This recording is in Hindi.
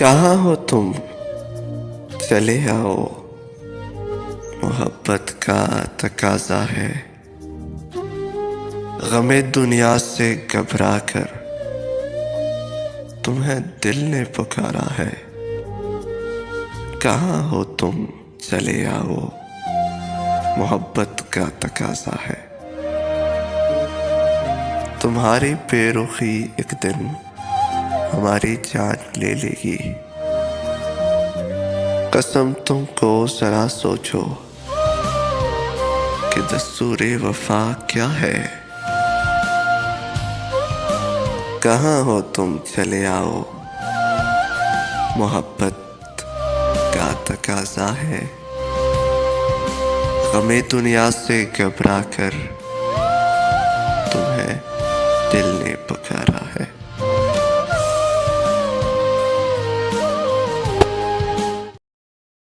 कहाँ हो तुम, चले आओ। मोहब्बत का तकाजा है, गमे दुनिया से घबरा कर तुम्हें दिल ने पुकारा है। कहाँ हो तुम, चले आओ। मोहब्बत का तकाजा है। तुम्हारी बेरुखी एक दिन हमारी जान ले लेगी। कसम तुमको जरा सोचो कि दस्तूरे वफा क्या है। कहाँ हो तुम, चले आओ। मोहब्बत का तकाजा है, गमे दुनिया से घबरा कर तुम्हें दिल ने